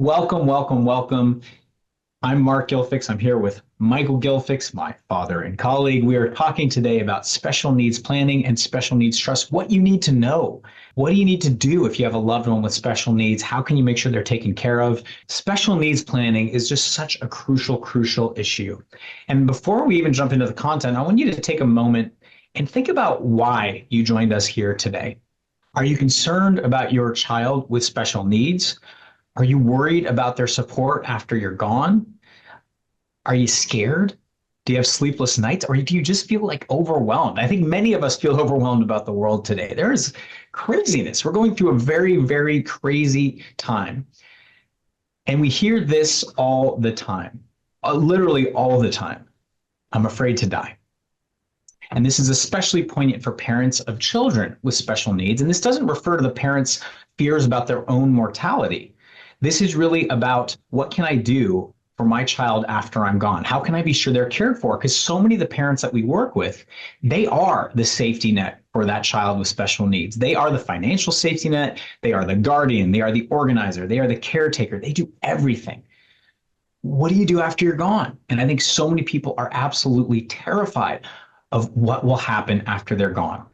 Welcome, welcome, welcome. I'm Mark Gilfix. I'm here with Michael Gilfix, my father and colleague. We are talking today about special needs planning and special needs trust, what you need to know. What do you need to do if you have a loved one with special needs? How can you make sure they're taken care of? Special needs planning is just such a crucial issue. And before we even jump into the content, I want you to take a moment and think about why you joined us here today. Are you concerned about your child with special needs? Are you worried about their support after you're gone? Are you scared? Do you have sleepless nights? Or do you just feel like overwhelmed? I think many of us feel overwhelmed about the world today. There is craziness. We're going through a very crazy time. And we hear this all the time, literally all the time. I'm afraid to die. And this is especially poignant for parents of children with special needs. And this doesn't refer to the parents' fears about their own mortality. This is really about, what can I do for my child after I'm gone? How can I be sure they're cared for? Because so many of the parents that we work with, they are the safety net for that child with special needs. They are the financial safety net. They are the guardian. They are the organizer. They are the caretaker. They do everything. What do you do after you're gone? And I think so many people are absolutely terrified of what will happen after they're gone.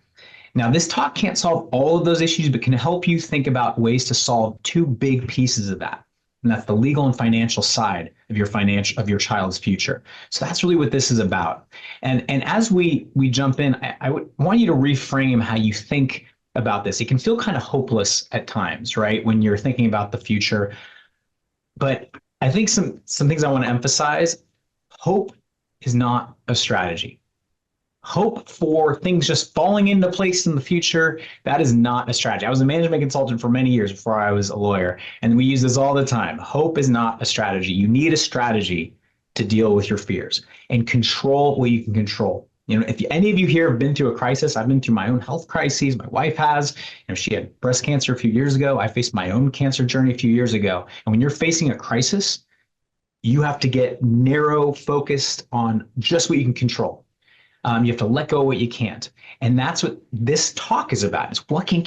Now, this talk can't solve all of those issues, but can help you think about ways to solve two big pieces of that. And that's the legal and financial side of your child's future. So that's really what this is about. And as we jump in, I would want you to reframe how you think about this. It can feel kind of hopeless at times, right, when you're thinking about the future. But I think some things I want to emphasize: hope is not a strategy. Hope for things just falling into place in the future, that is not a strategy. I was a management consultant for many years before I was a lawyer, and we use this all the time. Hope is not a strategy. You need a strategy to deal with your fears and control what you can control. If any of you here have been through a crisis, I've been through my own health crises. My wife has. She had breast cancer a few years ago. I faced my own cancer journey a few years ago. And when you're facing a crisis, you have to get narrow focused on just what you can control. You have to let go of what you can't. And that's what this talk is about, is what can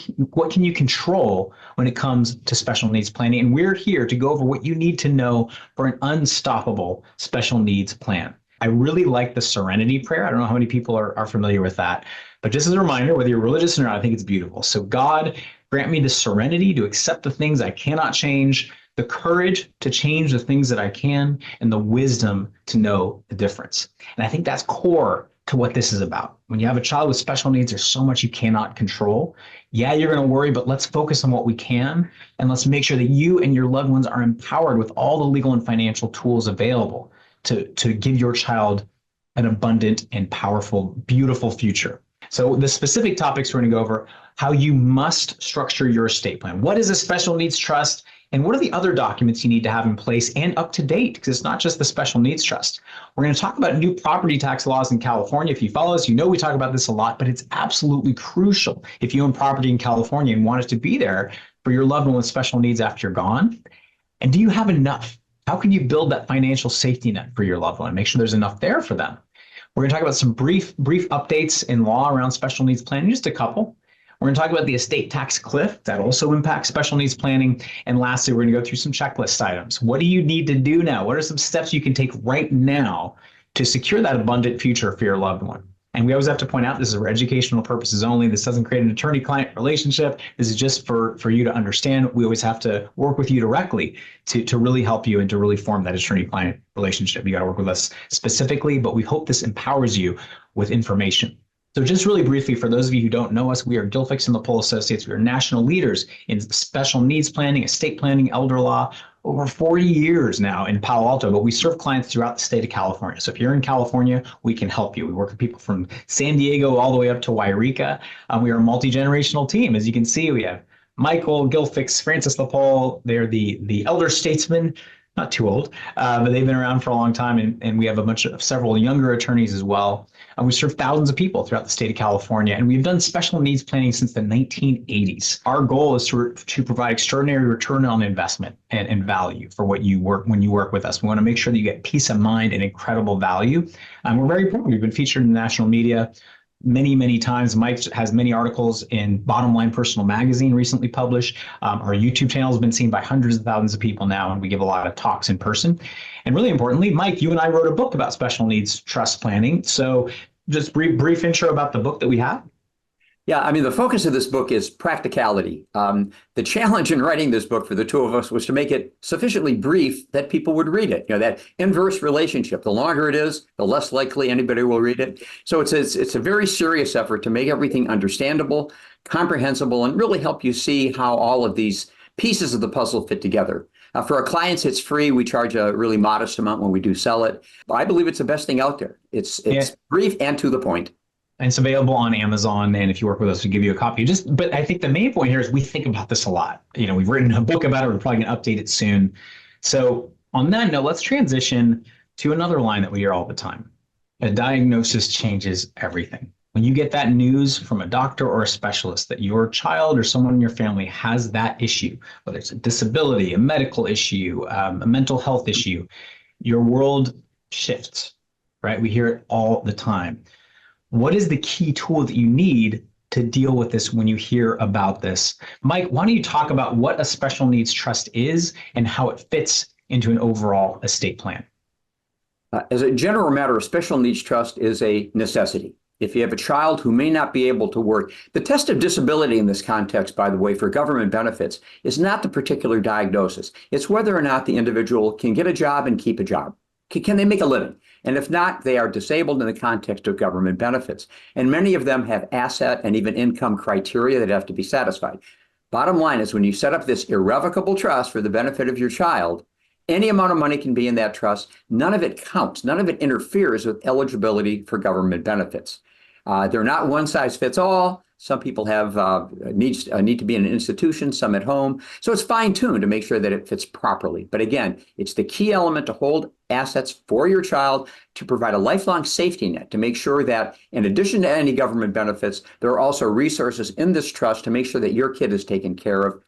you control when it comes to special needs planning? And we're here to go over what you need to know for an unstoppable special needs plan. I really like the serenity prayer. I don't know how many people are familiar with that, but just as a reminder, whether you're religious or not, I think it's beautiful. So God, grant me the serenity to accept the things I cannot change, the courage to change the things that I can, and the wisdom to know the difference. And I think that's core to what this is about. When you have a child with special needs, there's so much you cannot control. Yeah, you're going to worry, but let's focus on what we can, and let's make sure that you and your loved ones are empowered with all the legal and financial tools available to give your child an abundant and powerful, beautiful future. So the specific topics we're going to go over: how you must structure your estate plan. What is a special needs trust? And what are the other documents you need to have in place and up to date? Because it's not just the special needs trust. We're going to talk about new property tax laws in California. If you follow us, you know we talk about this a lot, but it's absolutely crucial if you own property in California and want it to be there for your loved one with special needs after you're gone. And do you have enough? How can you build that financial safety net for your loved one? Make sure there's enough there for them. We're going to talk about some brief updates in law around special needs planning, just a couple. We're going to talk about the estate tax cliff that also impacts special needs planning. And lastly, we're going to go through some checklist items. What do you need to do now? What are some steps you can take right now to secure that abundant future for your loved one? And we always have to point out, this is for educational purposes only. This doesn't create an attorney-client relationship. This is just for you to understand. We always have to work with you directly to really help you and to really form that attorney-client relationship. You got to work with us specifically, but we hope this empowers you with information. So just really briefly, for those of you who don't know us, we are Gilfix and Lopole Associates. We are national leaders in special needs planning, estate planning, elder law, over 40 years now in Palo Alto, but we serve clients throughout the state of California. So if you're in California, we can help you. We work with people from San Diego all the way up to Wairika. We are a multi-generational team. As you can see, we have Michael Gilfix, Francis Lopole. They're the elder statesmen. Not too old, but they've been around for a long time, and we have several younger attorneys as well. We serve thousands of people throughout the state of California, and we've done special needs planning since the 1980s. Our goal is to provide extraordinary return on investment and value for when you work with us. We want to make sure that you get peace of mind and incredible value. We're very proud. We've been featured in the national media. many, many times. Mike has many articles in Bottom Line Personal Magazine recently published. Our YouTube channel has been seen by hundreds of thousands of people now, and we give a lot of talks in person. And really importantly, Mike, you and I wrote a book about special needs trust planning. So just brief intro about the book that we have. Yeah, I mean, the focus of this book is practicality. The challenge in writing this book for the two of us was to make it sufficiently brief that people would read it. You know, that inverse relationship. The longer it is, the less likely anybody will read it. So it's a very serious effort to make everything understandable, comprehensible, and really help you see how all of these pieces of the puzzle fit together. For our clients, it's free. We charge a really modest amount when we do sell it. But I believe it's the best thing out there. It's brief and to the point. And it's available on Amazon. And if you work with us, we give you a copy. But I think the main point here is we think about this a lot. You know, we've written a book about it. We're probably going to update it soon. So on that note, let's transition to another line that we hear all the time. A diagnosis changes everything. When you get that news from a doctor or a specialist that your child or someone in your family has that issue, whether it's a disability, a medical issue, a mental health issue, your world shifts, right? We hear it all the time. What is the key tool that you need to deal with this when you hear about this? Mike, why don't you talk about what a special needs trust is and how it fits into an overall estate plan? As a general matter, a special needs trust is a necessity. If you have a child who may not be able to work, the test of disability in this context, by the way, for government benefits is not the particular diagnosis. It's whether or not the individual can get a job and keep a job. Can they make a living? And if not, they are disabled in the context of government benefits. And many of them have asset and even income criteria that have to be satisfied. Bottom line is, when you set up this irrevocable trust for the benefit of your child, any amount of money can be in that trust. None of it counts. None of it interferes with eligibility for government benefits. They're not one size fits all. Some people have need to be in an institution, some at home. So it's fine-tuned to make sure that it fits properly. But again, it's the key element to hold assets for your child, to provide a lifelong safety net, to make sure that in addition to any government benefits, there are also resources in this trust to make sure that your kid is taken care of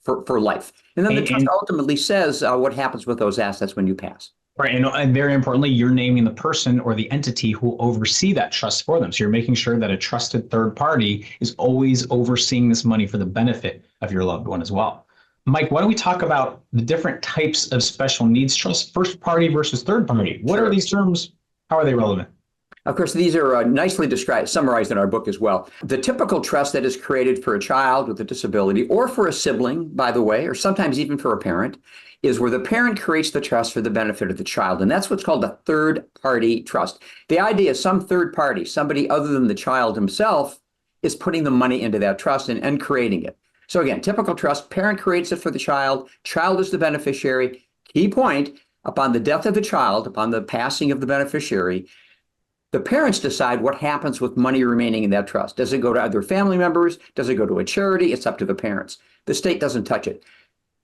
for life. And then the trust ultimately says what happens with those assets when you pass. Right. And very importantly, you're naming the person or the entity who will oversee that trust for them. So you're making sure that a trusted third party is always overseeing this money for the benefit of your loved one as well. Mike, why don't we talk about the different types of special needs trust, first party versus third party? What are these terms? How are they relevant? Of course, these are nicely described, summarized in our book as well. The typical trust that is created for a child with a disability, or for a sibling, by the way, or sometimes even for a parent, is where the parent creates the trust for the benefit of the child. And that's what's called a third-party trust. The idea is some third party, somebody other than the child himself, is putting the money into that trust and creating it. So again, typical trust, parent creates it for the child is the beneficiary. Key point, upon the death of the child, upon the passing of the beneficiary, the parents decide what happens with money remaining in that trust. Does it go to other family members? Does it go to a charity? It's up to the parents. The state doesn't touch it.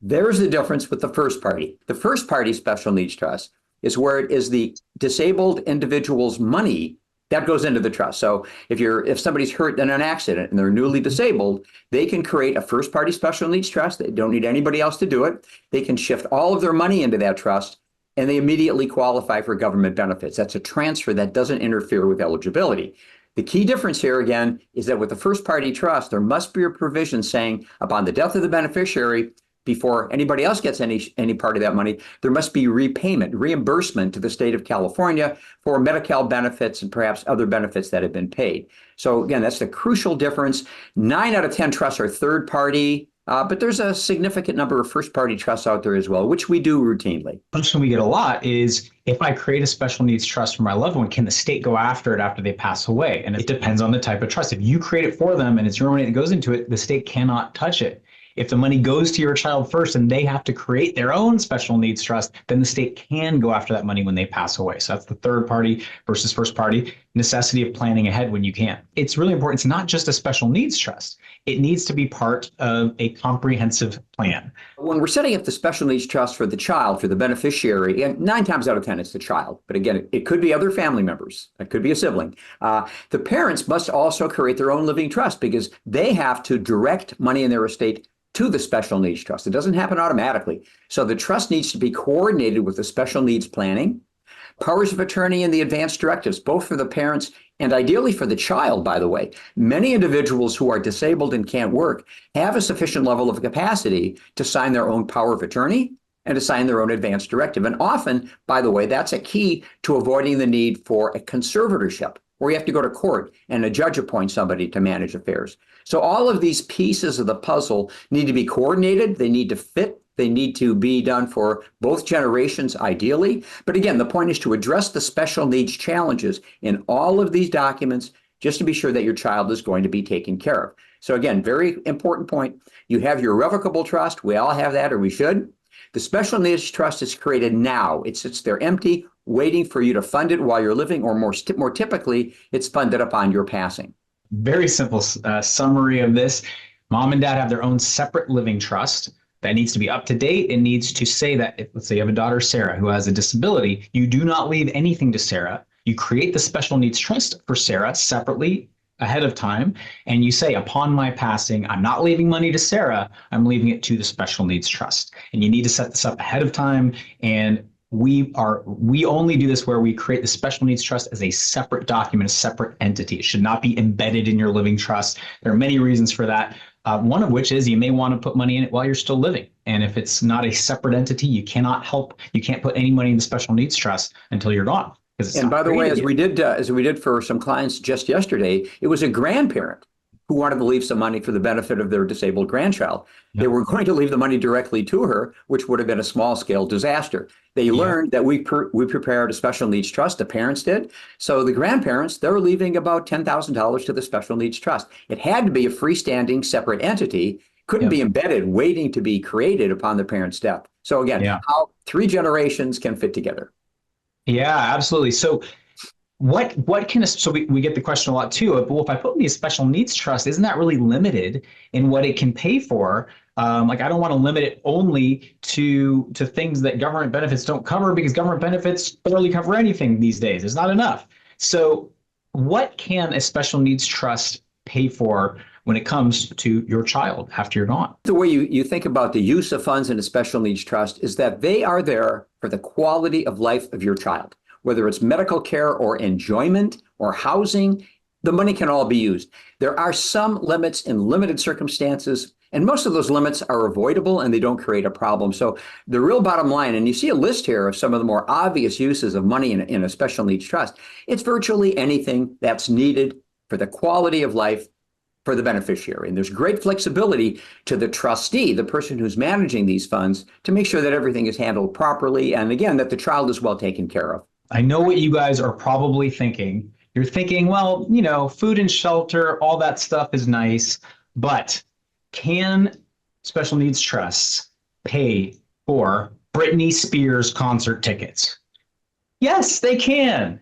There's the difference with the first party. The first party special needs trust is where it is the disabled individual's money that goes into the trust. So if somebody's hurt in an accident and they're newly disabled, they can create a first party special needs trust. They don't need anybody else to do it. They can shift all of their money into that trust, and they immediately qualify for government benefits. That's a transfer that doesn't interfere with eligibility. The key difference here, again, is that with the first party trust, there must be a provision saying upon the death of the beneficiary, before anybody else gets any part of that money, there must be reimbursement to the state of California for Medi-Cal benefits and perhaps other benefits that have been paid. So again, that's the crucial difference. 9 out of 10 trusts are third party, but there's a significant number of first party trusts out there as well, which we do routinely. The question we get a lot is, if I create a special needs trust for my loved one, can the state go after it after they pass away? And it depends on the type of trust. If you create it for them and it's your money that goes into it, the state cannot touch it. If the money goes to your child first and they have to create their own special needs trust, then the state can go after that money when they pass away. So that's the third party versus first party necessity of planning ahead when you can. It's really important. It's not just a special needs trust. It needs to be part of a comprehensive plan. When we're setting up the special needs trust for the child, for the beneficiary, and 9 times out of 10, it's the child. But again, it could be other family members. It could be a sibling. The parents must also create their own living trust because they have to direct money in their estate to the special needs trust. It doesn't happen automatically. So the trust needs to be coordinated with the special needs planning. Powers of attorney and the advanced directives, both for the parents and ideally for the child, by the way. Many individuals who are disabled and can't work have a sufficient level of capacity to sign their own power of attorney and to sign their own advanced directive. And often, by the way, that's a key to avoiding the need for a conservatorship, where you have to go to court and a judge appoints somebody to manage affairs. So all of these pieces of the puzzle need to be coordinated. They need to fit. They need to be done for both generations, ideally. But again, the point is to address the special needs challenges in all of these documents, just to be sure that your child is going to be taken care of. So again, very important point. You have your irrevocable trust. We all have that, or we should. The special needs trust is created now. It sits there empty, waiting for you to fund it while you're living, or more typically, it's funded upon your passing. Very simple summary of this. Mom and dad have their own separate living trust that needs to be up to date. It needs to say that, if, let's say you have a daughter, Sarah, who has a disability, you do not leave anything to Sarah. You create the special needs trust for Sarah separately ahead of time, and you say, upon my passing, I'm not leaving money to Sarah, I'm leaving it to the special needs trust. And you need to set this up ahead of time. And we only do this where we create the special needs trust as a separate document, a separate entity. It should not be embedded in your living trust. There are many reasons for that. One of which is you may want to put money in it while you're still living. And if it's not a separate entity, you can't put any money in the special needs trust until you're gone. And by the way, as we did for some clients just yesterday, it was a grandparent who wanted to leave some money for the benefit of their disabled grandchild. Yep. They were going to leave the money directly to her, which would have been a small-scale disaster. They learned that we prepared a special needs trust, the parents did. So the grandparents, they're leaving about $10,000 to the special needs trust. It had to be a freestanding, separate entity, couldn't be embedded, waiting to be created upon the parent's death. So again, how 3 generations can fit together. Yeah, absolutely. So we get the question a lot too, well, if I put in a special needs trust, isn't that really limited in what it can pay for? I don't want to limit it only to things that government benefits don't cover, because government benefits barely cover anything these days. It's not enough. So what can a special needs trust pay for when it comes to your child after you're gone? The way you think about the use of funds in a special needs trust is that they are there for the quality of life of your child, whether it's medical care or enjoyment or housing. The money can all be used. There are some limits in limited circumstances, and most of those limits are avoidable and they don't create a problem. So the real bottom line, and you see a list here of some of the more obvious uses of money in a special needs trust, it's virtually anything that's needed for the quality of life for the beneficiary. And there's great flexibility to the trustee, the person who's managing these funds, to make sure that everything is handled properly. And again, that the child is well taken care of. I know what you guys are probably thinking. You're thinking, well, food and shelter, all that stuff is nice, but can special needs trusts pay for Britney Spears concert tickets? Yes, they can.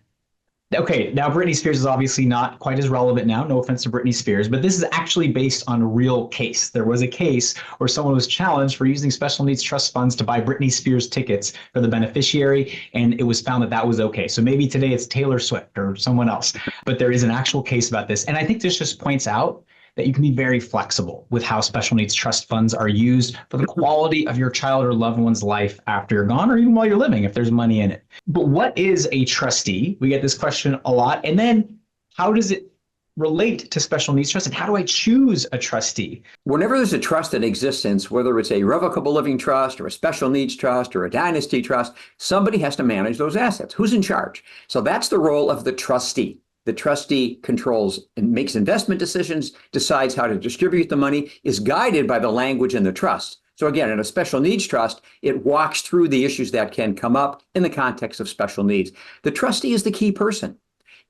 Okay, now Britney Spears is obviously not quite as relevant now, no offense to Britney Spears, but this is actually based on a real case. There was a case where someone was challenged for using special needs trust funds to buy Britney Spears tickets for the beneficiary, and it was found that that was okay. So maybe today it's Taylor Swift or someone else, but there is an actual case about this. And I think this just points out that you can be very flexible with how special needs trust funds are used for the quality of your child or loved one's life after you're gone, or even while you're living, if there's money in it. But what is a trustee? We get this question a lot. And then how does it relate to special needs trust, and how do I choose a trustee? Whenever there's a trust in existence, whether it's a irrevocable living trust or a special needs trust or a dynasty trust, somebody has to manage those assets. Who's in charge? So that's the role of the trustee. The trustee controls and makes investment decisions, decides how to distribute the money, is guided by the language in the trust. So again, in a special needs trust, it walks through the issues that can come up in the context of special needs. The trustee is the key person.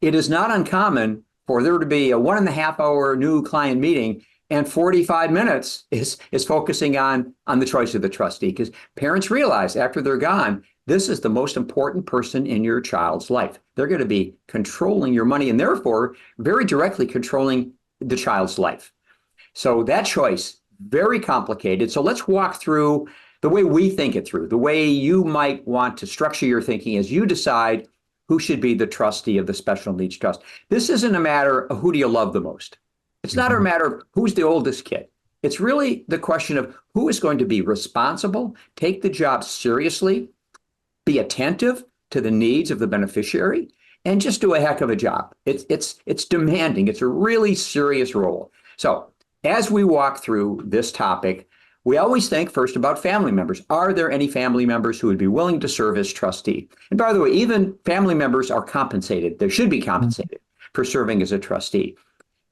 It is not uncommon for there to be a 1.5 hour new client meeting and 45 minutes is focusing on the choice of the trustee, because parents realize after they're gone, this is the most important person in your child's life. They're going to be controlling your money and therefore very directly controlling the child's life. So that choice, very complicated. So let's walk through the way we think it through, the way you might want to structure your thinking as you decide who should be the trustee of the special needs trust. This isn't a matter of who do you love the most. It's not a matter of who's the oldest kid. It's really the question of who is going to be responsible, take the job seriously, be attentive to the needs of the beneficiary and just do a heck of a job. It's demanding. It's a really serious role. So as we walk through this topic, we always think first about family members. Are there any family members who would be willing to serve as trustee? And by the way, even family members are compensated. They should be compensated for serving as a trustee.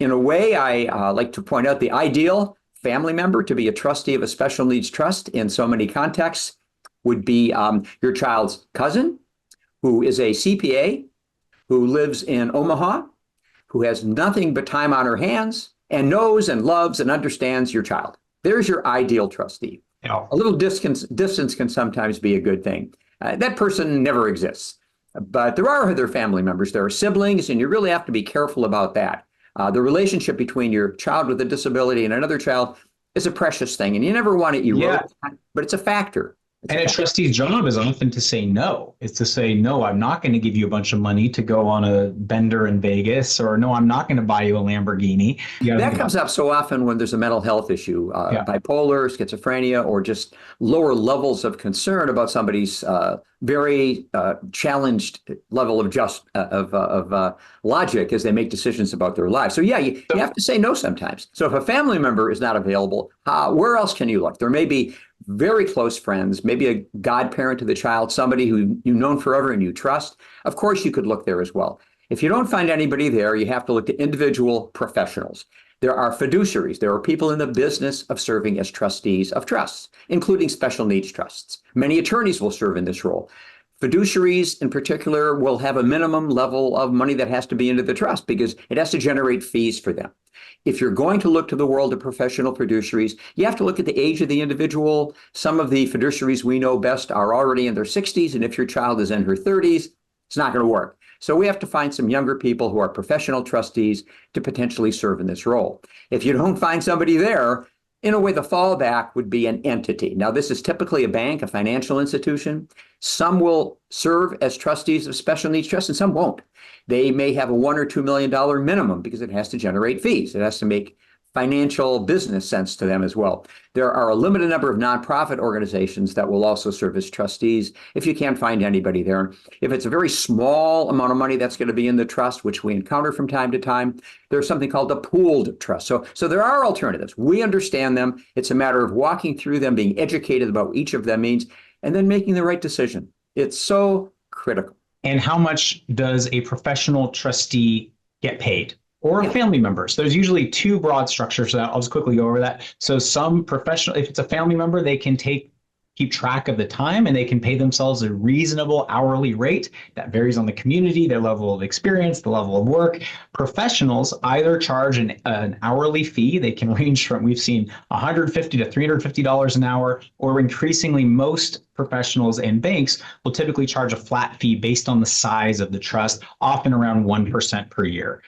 In a way, I like to point out the ideal family member to be a trustee of a special needs trust in so many contexts would be your child's cousin, who is a CPA, who lives in Omaha, who has nothing but time on her hands and knows and loves and understands your child. There's your ideal trustee. Yeah. A little distance can sometimes be a good thing. That person never exists. But there are other family members. There are siblings, and you really have to be careful about that. The relationship between your child with a disability and another child is a precious thing, and you never want to erode that, but it's a factor. And a trustee's job is often to say no. It's to say, no, I'm not going to give you a bunch of money to go on a bender in Vegas, or no, I'm not going to buy you a Lamborghini. That comes up so often when there's a mental health issue, bipolar, schizophrenia, or just lower levels of concern about somebody's very challenged level of logic as they make decisions about their lives. So you have to say no sometimes. So if a family member is not available, where else can you look? There may be very close friends, maybe a godparent to the child, somebody who you've known forever and you trust. Of course, you could look there as well. If you don't find anybody there, you have to look to individual professionals. There are fiduciaries. There are people in the business of serving as trustees of trusts, including special needs trusts. Many attorneys will serve in this role. Fiduciaries in particular will have a minimum level of money that has to be into the trust because it has to generate fees for them. If you're going to look to the world of professional fiduciaries, you have to look at the age of the individual. Some of the fiduciaries we know best are already in their 60s, and if your child is in her 30s, it's not going to work. So we have to find some younger people who are professional trustees to potentially serve in this role. If you don't find somebody there, in a way, the fallback would be an entity. Now, this is typically a bank, a financial institution. Some will serve as trustees of special needs trusts and some won't. They may have a $1 or $2 million minimum because it has to generate fees. It has to make financial business sense to them as well. There are a limited number of nonprofit organizations that will also serve as trustees if you can't find anybody there. If it's a very small amount of money that's going to be in the trust, which we encounter from time to time, there's something called a pooled trust. So there are alternatives. We understand them. It's a matter of walking through them, being educated about what each of them means, and then making the right decision. It's so critical. And how much does a professional trustee get paid? Or a family member. So there's usually two broad structures for that. I'll just quickly go over that. So some professional, if it's a family member, they can keep track of the time and they can pay themselves a reasonable hourly rate that varies on the community, their level of experience, the level of work. Professionals either charge an hourly fee. They can range from, we've seen $150 to $350 an hour, or increasingly most professionals and banks will typically charge a flat fee based on the size of the trust, often around 1% per year.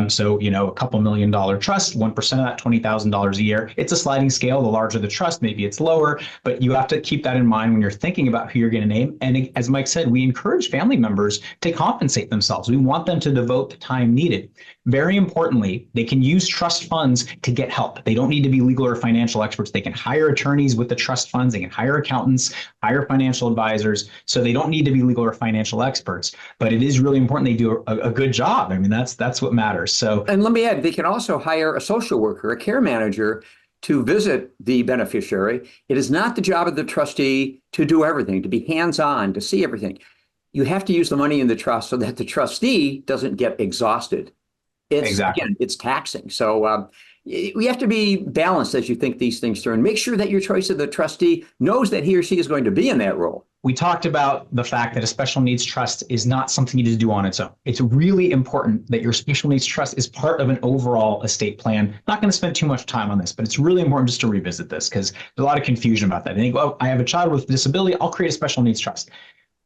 So, a couple $1 million trust, 1% of that, $20,000 a year. It's a sliding scale. The larger the trust, maybe it's lower, but you have to keep that in mind when you're thinking about who you're going to name. And as Mike said, we encourage family members to compensate themselves. We want them to devote the time needed. Very importantly, they can use trust funds to get help. They don't need to be legal or financial experts. They can hire attorneys with the trust funds. They can hire accountants, hire financial advisors. So they don't need to be legal or financial experts. But it is really important they do a good job. I mean, that's what matters. So, and let me add, they can also hire a social worker, a care manager to visit the beneficiary. It is not the job of the trustee to do everything, to be hands-on, to see everything. You have to use the money in the trust so that the trustee doesn't get exhausted. Again, it's taxing. So we have to be balanced as you think these things through and make sure that your choice of the trustee knows that he or she is going to be in that role. We talked about the fact that a special needs trust is not something you just do on its own. It's really important that your special needs trust is part of an overall estate plan. Not going to spend too much time on this, but it's really important just to revisit this because there's a lot of confusion about that. They think, oh, I have a child with a disability, I'll create a special needs trust.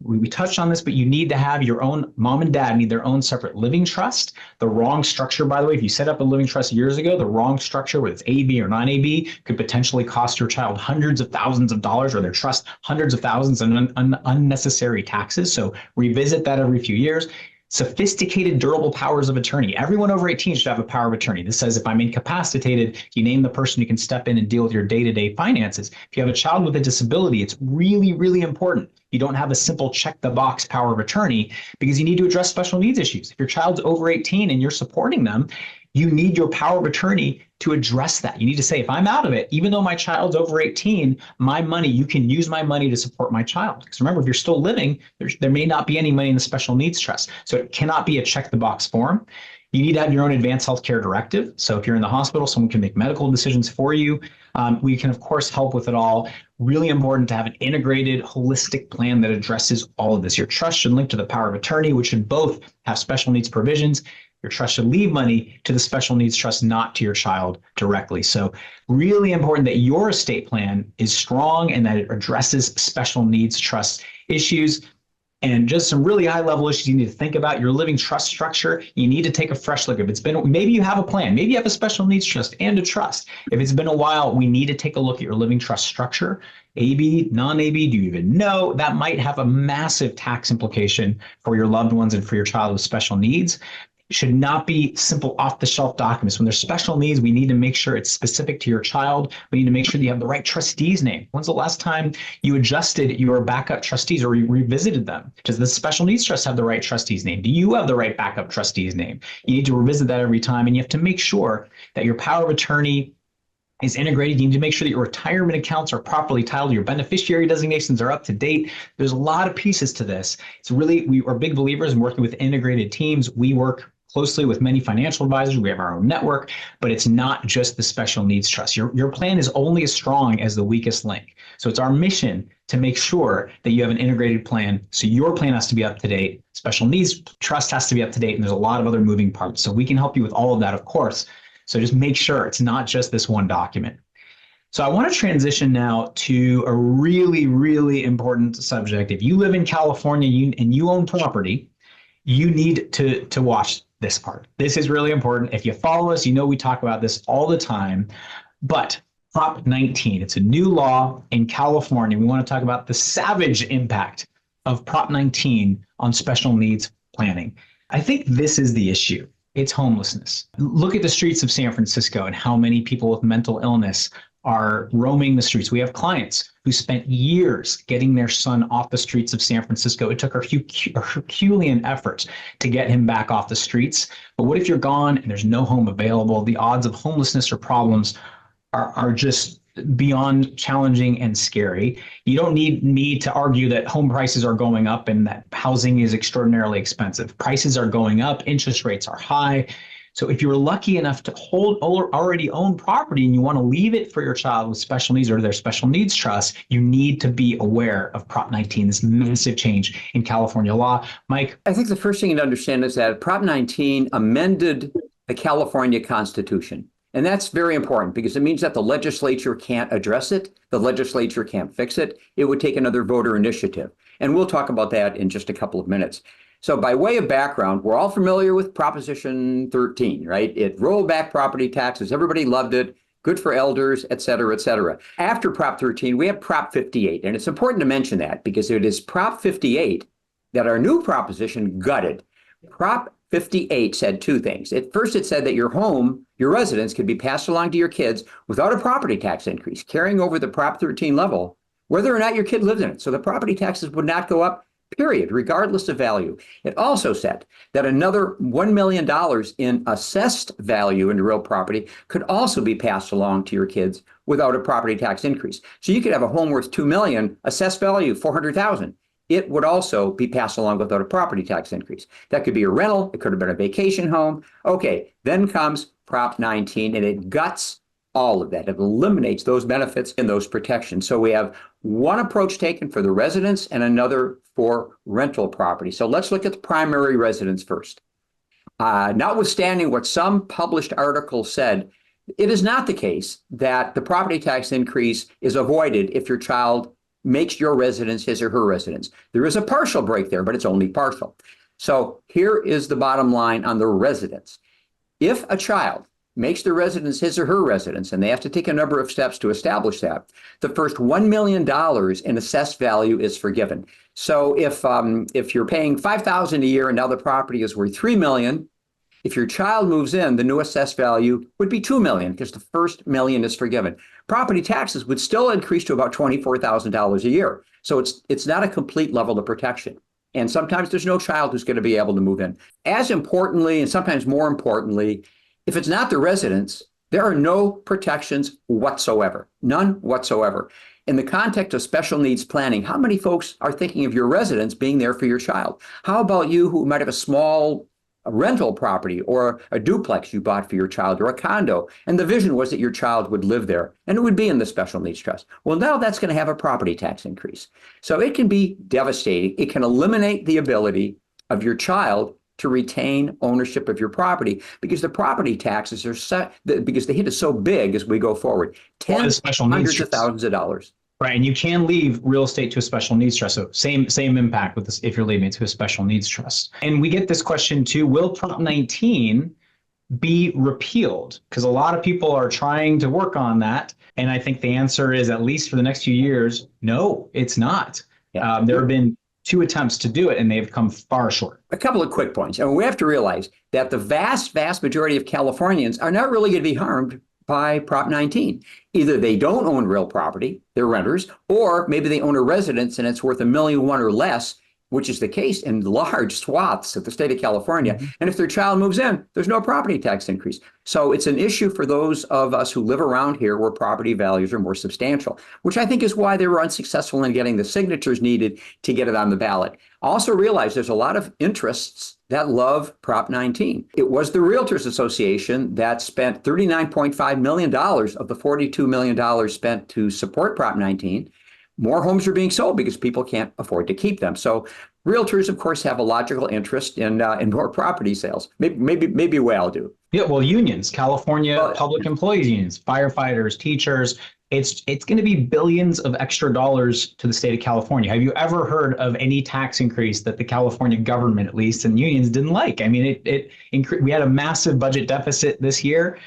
We touched on this, but you need to have your own, mom and dad need their own separate living trust. The wrong structure, by the way, if you set up a living trust years ago, the wrong structure, whether it's AB or non-AB, could potentially cost your child hundreds of thousands of dollars or their trust hundreds of thousands in unnecessary taxes. So revisit that every few years. Sophisticated, durable powers of attorney. Everyone over 18 should have a power of attorney. This says if I'm incapacitated, you name the person who can step in and deal with your day-to-day finances. If you have a child with a disability, it's really, really important You don't have a simple check the box power of attorney because you need to address special needs issues. If your child's over 18 and you're supporting them, you need your power of attorney to address that. You need to say, if I'm out of it, even though my child's over 18, my money, you can use my money to support my child. Because remember, if you're still living, there may not be any money in the special needs trust. So it cannot be a check the box form. You need to have your own advanced healthcare directive. So if you're in the hospital, someone can make medical decisions for you. We can, of course, help with it all. Really important to have an integrated, holistic plan that addresses all of this. Your trust should link to the power of attorney, which should both have special needs provisions. Your trust should leave money to the special needs trust, not to your child directly. So really important that your estate plan is strong and that it addresses special needs trust issues. And just some really high level issues you need to think about. Your living trust structure, you need to take a fresh look. If it's been, maybe you have a plan, maybe you have a special needs trust and a trust. If it's been a while, we need to take a look at your living trust structure. AB, non-AB, do you even know? That might have a massive tax implication for your loved ones and for your child with special needs. Should not be simple off-the-shelf documents. When there's special needs, we need to make sure it's specific to your child. We need to make sure that you have the right trustee's name. When's the last time you adjusted your backup trustees or you revisited them? Does the special needs trust have the right trustee's name? Do you have the right backup trustee's name? You need to revisit that every time, and you have to make sure that your power of attorney is integrated. You need to make sure that your retirement accounts are properly titled, your beneficiary designations are up to date. There's a lot of pieces to this. It's really, we are big believers in working with integrated teams. We work closely with many financial advisors. We have our own network, but it's not just the special needs trust. Your plan is only as strong as the weakest link. So it's our mission to make sure that you have an integrated plan. So your plan has to be up to date. Special needs trust has to be up to date. And there's a lot of other moving parts. So we can help you with all of that, of course. So just make sure it's not just this one document. So I want to transition now to a really, really important subject. If you live in California and you own property, you need to watch this part. This is really important. If you follow us, you know we talk about this all the time. But Prop 19, it's a new law in California. We want to talk about the savage impact of Prop 19 on special needs planning. I think this is the issue. It's homelessness. Look at the streets of San Francisco and how many people with mental illness are roaming the streets. We have clients who spent years getting their son off the streets of San Francisco. It took a Herculean effort to get him back off the streets. But what if you're gone and there's no home available? The odds of homelessness or problems are just beyond challenging and scary. You don't need me to argue that home prices are going up and that housing is extraordinarily expensive. Prices are going up, interest rates are high. So if you're lucky enough to hold or already own property and you want to leave it for your child with special needs or their special needs trust, you need to be aware of Prop 19, this massive change in California law. Mike? I think the first thing to understand is that Prop 19 amended the California Constitution. And that's very important because it means that the legislature can't address it. The legislature can't fix it. It would take another voter initiative. And we'll talk about that in just a couple of minutes. So by way of background, we're all familiar with Proposition 13, right? It rolled back property taxes. Everybody loved it. Good for elders, et cetera, et cetera. After Prop 13, we have Prop 58. And it's important to mention that because it is Prop 58 that our new proposition gutted. Prop 58 said two things. First, it said that your home, your residence, could be passed along to your kids without a property tax increase, carrying over the Prop 13 level, whether or not your kid lived in it. So the property taxes would not go up, period, regardless of value. It also said that another $1 million in assessed value in real property could also be passed along to your kids without a property tax increase. So you could have a home worth $2 million, assessed value $400,000. It would also be passed along without a property tax increase. That could be a rental. It could have been a vacation home. Okay, then comes Prop 19, and it guts all of that. It eliminates those benefits and those protections. So we have one approach taken for the residents and another for rental property. So let's look at the primary residence first. Notwithstanding what some published articles said, it is not the case that the property tax increase is avoided if your child makes your residence his or her residence. There is a partial break there, but it's only partial. So here is the bottom line on the residence. If a child makes the residence his or her residence, and they have to take a number of steps to establish that, the first $1 million in assessed value is forgiven. So if you're paying $5,000 a year and now the property is worth $3 million, if your child moves in, the new assessed value would be $2 million because the first $1 million is forgiven. property taxes would still increase to about $24,000 a year. So it's not a complete level of protection. And sometimes there's no child who's going to be able to move in. As importantly, and sometimes more importantly, if it's not the residence, there are no protections whatsoever, none whatsoever. In the context of special needs planning, how many folks are thinking of your residence being there for your child? How about you who might have a small rental property or a duplex you bought for your child or a condo, and the vision was that your child would live there and it would be in the special needs trust? Well, now that's going to have a property tax increase. So it can be devastating. It can eliminate the ability of your child to retain ownership of your property because the property taxes are set, because the hit is so big as we go forward. Tens, hundreds of thousands of dollars. Right, and you can leave real estate to a special needs trust. So same impact with this if you're leaving it to a special needs trust. And we get this question too: will Prop 19 be repealed? Because a lot of people are trying to work on that, and I think the answer is, at least for the next few years, no, it's not. Yeah. There have been 2 attempts to do it, and they've come far short. A couple of quick points. And we have to realize that the vast majority of Californians are not really going to be harmed by Prop 19. Either they don't own real property, they're renters, or maybe they own a residence and it's worth $1.1 million or less, which is the case in large swaths of the state of California. Mm-hmm. And if their child moves in, there's no property tax increase. So it's an issue for those of us who live around here where property values are more substantial, which I think is why they were unsuccessful in getting the signatures needed to get it on the ballot. Also realize there's a lot of interests that love Prop 19. It was the Realtors Association that spent $39.5 million of the $42 million spent to support Prop 19. More homes are being sold because people can't afford to keep them. So realtors, of course, have a logical interest in more property sales. Maybe we all do. Yeah, well, unions, California public employees unions, firefighters, teachers. It's going to be billions of extra dollars to the state of California. Have you ever heard of any tax increase that the California government, at least, and unions didn't like? I mean, we had a massive budget deficit this year.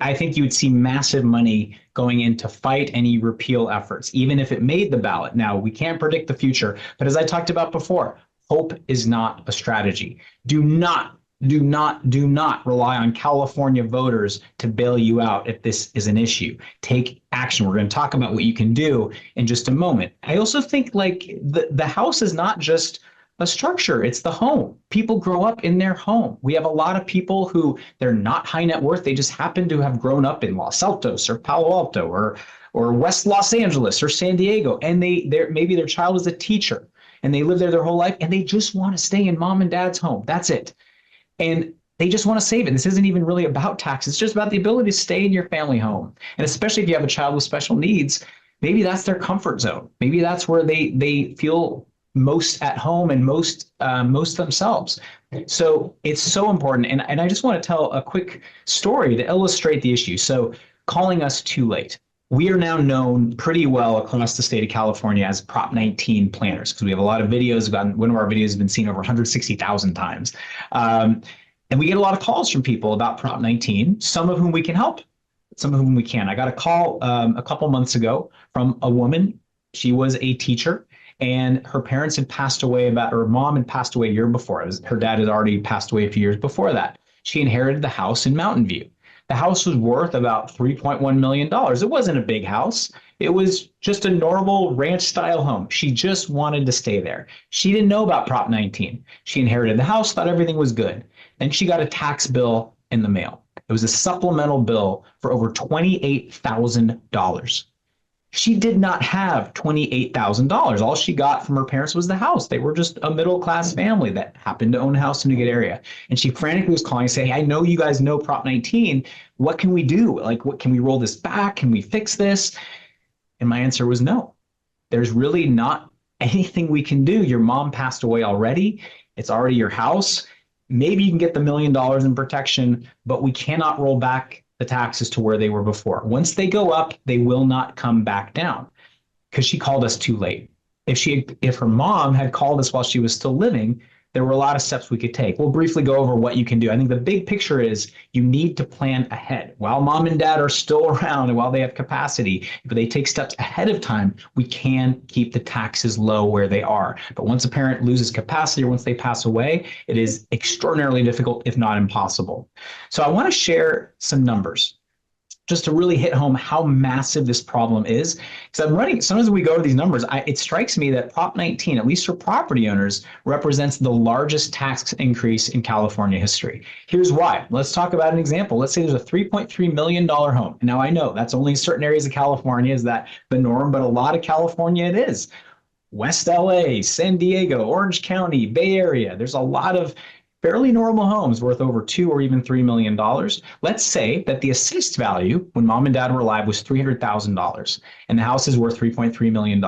I think you would see massive money going in to fight any repeal efforts, even if it made the ballot. Now, we can't predict the future, but as I talked about before, hope is not a strategy. Do not rely on California voters to bail you out if this is an issue. Take action. We're going to talk about what you can do in just a moment. I also think like the house is not just a structure, it's the home. People grow up in their home. We have a lot of people who they're not high net worth. They just happen to have grown up in Los Altos or Palo Alto or West Los Angeles or San Diego. And maybe their child is a teacher and they live there their whole life and they just want to stay in mom and dad's home. That's it. And they just want to save it. This isn't even really about taxes. It's just about the ability to stay in your family home. And especially if you have a child with special needs, maybe that's their comfort zone. Maybe that's where they feel most at home and most themselves. So it's so important. And I just want to tell a quick story to illustrate the issue. So calling us too late. We are now known pretty well across the state of California as Prop 19 planners because we have a lot of videos. One of our videos has been seen over 160,000 times. And we get a lot of calls from people about Prop 19, some of whom we can help, some of whom we can't. I got a call a couple months ago from a woman. She was a teacher. And her parents had passed away her mom had passed away a year before. Her dad had already passed away a few years before that. She inherited the house in Mountain View. The house was worth about $3.1 million. It wasn't a big house. It was just a normal ranch style home. She just wanted to stay there. She didn't know about Prop 19. She inherited the house, thought everything was good. Then she got a tax bill in the mail. It was a supplemental bill for over $28,000. She did not have $28,000. All she got from her parents was the house. They were just a middle-class family that happened to own a house in a good area. And she frantically was calling saying, hey, I know you guys know Prop 19. What can we do? Like, what can we roll this back? Can we fix this? And my answer was no. There's really not anything we can do. Your mom passed away already. It's already your house. Maybe you can get the $1 million in protection, but we cannot roll back the taxes to where they were before. Once they go up, they will not come back down because she called us too late. If her mom had called us while she was still living, there were a lot of steps we could take. We'll briefly go over what you can do. I think the big picture is you need to plan ahead. While mom and dad are still around and while they have capacity, if they take steps ahead of time, we can keep the taxes low where they are. But once a parent loses capacity or once they pass away, it is extraordinarily difficult, if not impossible. So I want to share some numbers. just to really hit home how massive this problem is. Because sometimes when we go to these numbers, it strikes me that Prop 19, at least for property owners, represents the largest tax increase in California history. Here's why. Let's talk about an example. Let's say there's a $3.3 million home. Now, I know that's only in certain areas of California is that the norm, but a lot of California it is. West LA, San Diego, Orange County, Bay Area. There's a lot of fairly normal homes worth over $2 or even $3 million. Let's say that the assessed value when mom and dad were alive was $300,000 and the house is worth $3.3 million.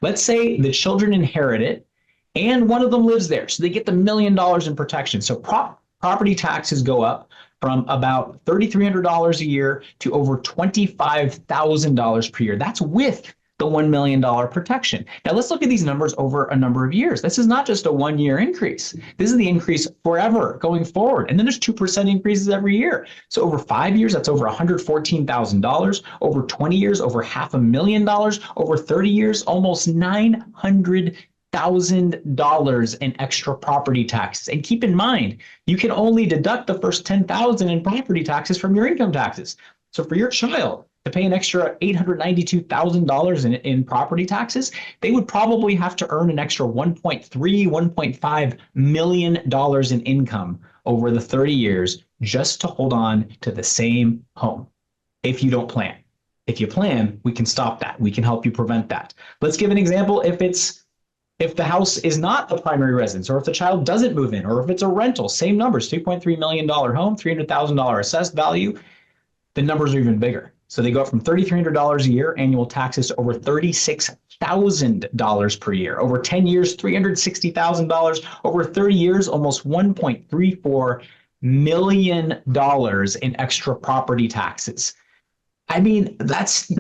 Let's say the children inherit it and one of them lives there. So they get the $1 million in protection. So property taxes go up from about $3,300 a year to over $25,000 per year. That's with the $1 million protection. Now let's look at these numbers over a number of years. This is not just a 1-year increase. This is the increase forever going forward. And then there's 2% increases every year. So over 5 years, that's over $114,000. Over 20 years, over $500,000. Over 30 years, almost $900,000 in extra property taxes. And keep in mind, you can only deduct the first $10,000 in property taxes from your income taxes. So for your child to pay an extra $892,000 in property taxes, they would probably have to earn an extra $1.5 million in income over the 30 years just to hold on to the same home if you don't plan. If you plan, we can stop that. We can help you prevent that. Let's give an example. If the house is not a primary residence, or if the child doesn't move in, or if it's a rental, same numbers, $2.3 million home, $300,000 assessed value, the numbers are even bigger. So they go up from $3,300 a year annual taxes to over $36,000 per year. Over 10 years, $360,000. Over 30 years, almost $1.34 million in extra property taxes. I mean,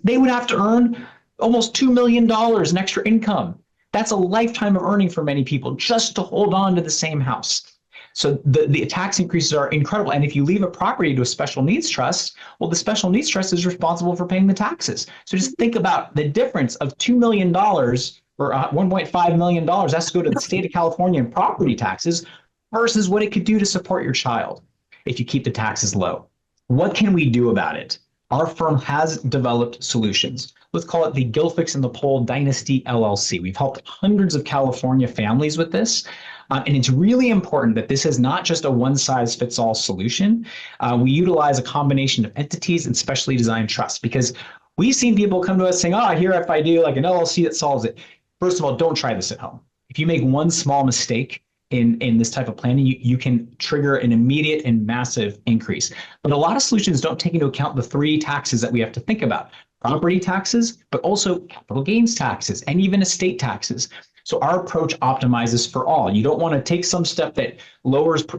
they would have to earn almost $2 million in extra income. That's a lifetime of earning for many people just to hold on to the same house. So the tax increases are incredible. And if you leave a property to a special needs trust, well, the special needs trust is responsible for paying the taxes. So just think about the difference of $2 million or $1.5 million has to go to the state of California in property taxes versus what it could do to support your child if you keep the taxes low. What can we do about it? Our firm has developed solutions. Let's call it the Gilfix and the Pole Dynasty LLC. We've helped hundreds of California families with this. And it's really important that this is not just a one-size-fits-all solution. We utilize a combination of entities and specially designed trusts because we've seen people come to us saying, here, if I do like an LLC that solves it. First of all, don't try this at home. If you make one small mistake in this type of planning, you can trigger an immediate and massive increase. But a lot of solutions don't take into account the 3 taxes that we have to think about. Property taxes, but also capital gains taxes and even estate taxes. So our approach optimizes for all. You don't want to take some step that